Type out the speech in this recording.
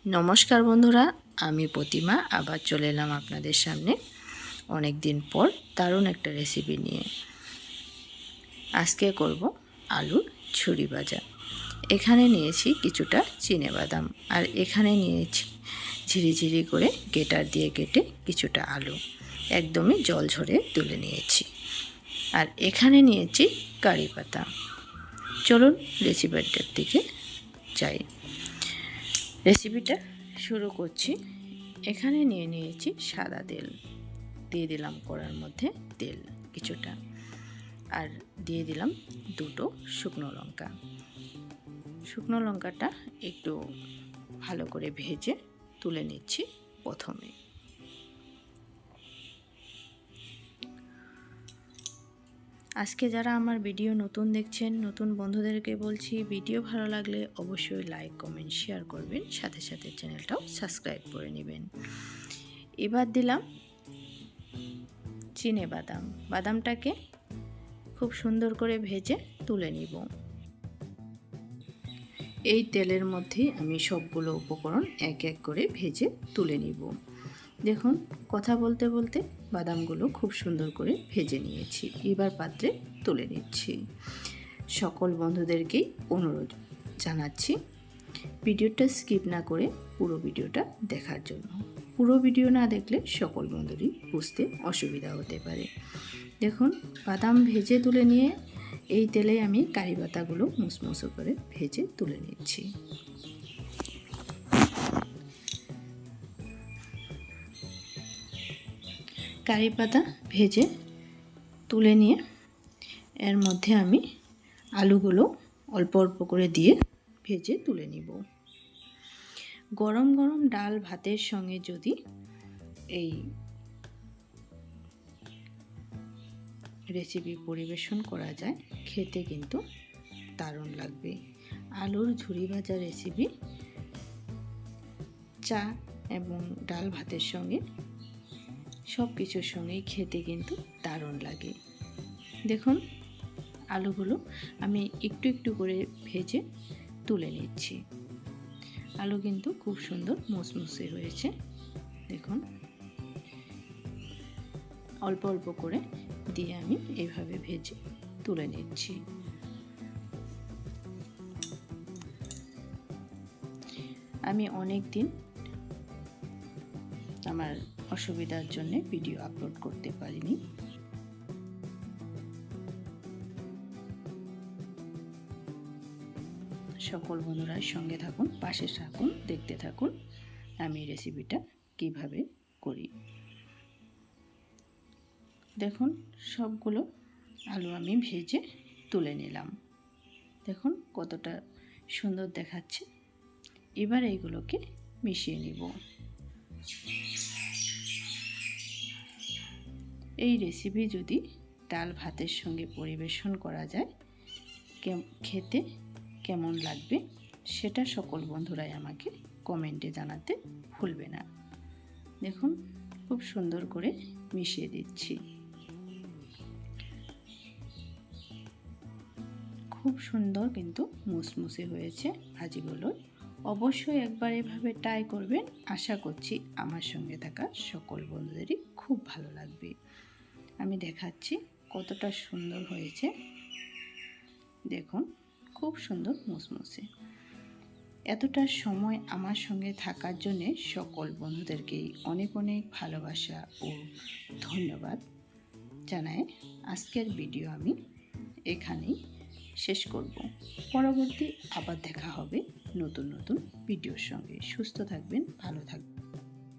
নমস্কার বন্ধুরা, আমি প্রতিমা আবার চলে এলাম আপনাদের সামনে অনেক দিন পর দারুণ একটা রেসিপি নিয়ে। আজকে করব আলুর ঝুরি ভাজা। এখানে নিয়েছি কিছুটা চিনেবাদাম, আর এখানে নিয়েছি ঝিরিঝিরি করে গ্রেটার দিয়ে কেটে কিছুটা আলু একদমই জল ঝরে তুলে নিয়েছি। আর এখানে নিয়েছি কারি পাতা। চলুন রেসিপিটার দিকে যাই। রেসিপিটা শুরু করছি। এখানে নিয়ে নিয়েছি সাদা তেল, দিয়ে দিলাম কড়ার মধ্যে তেল কিছুটা, আর দিয়ে দিলাম দুটো শুকনো লঙ্কা। শুকনো লঙ্কাটা একটু ভালো করে ভেজে তুলে নিচ্ছি প্রথমে। আজকে যারা আমার ভিডিও নতুন দেখছেন, নতুন বন্ধুদেরকে বলছি, ভিডিও ভালো লাগলে অবশ্যই লাইক, কমেন্ট, শেয়ার করবেন, সাথে সাথে চ্যানেলটাও সাবস্ক্রাইব করে নেবেন। এবার দিলাম চিনেবাদাম। বাদামটাকে খুব সুন্দর করে ভেজে তুলে নিব। এই তেলের মধ্যে আমি সবগুলো উপকরণ এক এক করে ভেজে তুলে নিব। দেখুন, কথা বলতে বলতে বাদামগুলো খুব সুন্দর করে ভেজে নিয়েছি। এবার পাত্রে তুলে নিচ্ছি। সকল বন্ধুদেরকেই অনুরোধ জানাচ্ছি ভিডিওটা স্কিপ না করে পুরো ভিডিওটা দেখার জন্য। পুরো ভিডিও না দেখলে সকল বন্ধুরই বুঝতে অসুবিধা হতে পারে। দেখুন, বাদাম ভেজে তুলে নিয়ে এই তেলে আমি কারি পাতাগুলো মুসমুসো করে ভেজে তুলে নিচ্ছি। কারি পাতা ভেজে তুলে নিয়ে এর মধ্যে আমি আলুগুলো অল্প অল্প করে দিয়ে ভেজে তুলে নিব। গরম গরম ডাল ভাতের সঙ্গে যদি এই রেসিপি পরিবেশন করা যায়, খেতে কিন্তু দারুণ লাগবে। আলুর ঝুরি ভাজা রেসিপি চা এবং ডাল ভাতের সঙ্গে সব কিছুর সঙ্গেই খেতে কিন্তু দারুণ লাগে। দেখুন, আলুগুলো আমি একটু একটু করে ভেজে তুলে নিচ্ছি। আলু কিন্তু খুব সুন্দর মুসমুসে হয়েছে। দেখুন, অল্প অল্প করে দিয়ে আমি এইভাবে ভেজে তুলে নিচ্ছি। আমি অনেক দিন আমার অসুবিধার জন্য ভিডিও আপলোড করতে পারিনি। সকল বন্ধুরা সঙ্গে থাকুন, পাশে থাকুন, দেখতে থাকুন আমি রেসিপিটা কিভাবে করি। দেখুন, সবগুলো আলু আমি ভেজে তুলে নিলাম। দেখুন কতটা সুন্দর দেখাচ্ছে। এবার এইগুলোকে মিশিয়ে নিব। এই রেসিপি যদি ডাল ভাতের সঙ্গে পরিবেশন করা যায়, খেতে কেমন লাগবে সেটা সকল বন্ধুরাই আমাকে কমেন্টে জানাতে ভুলবে না। দেখুন, খুব সুন্দর করে মিশিয়ে দিচ্ছি। খুব সুন্দর কিন্তু মুসমুসে হয়েছে ভাজিগুলো। অবশ্যই একবার এভাবে ট্রাই করবেন। আশা করছি আমার সঙ্গে থাকা সকল বন্ধুদেরই খুব ভালো লাগবে। আমি দেখাচ্ছি কতটা সুন্দর হয়েছে। দেখুন, খুব সুন্দর মুসমুসে। এতটা সময় আমার সঙ্গে থাকার জন্যে সকল বন্ধুদেরকেই অনেক অনেক ভালোবাসা ও ধন্যবাদ জানাই। আজকের ভিডিও আমি এখানেই শেষ করব। পরবর্তী আবার দেখা হবে নতুন নতুন ভিডিওর সঙ্গে। সুস্থ থাকবেন, ভালো থাকবেন।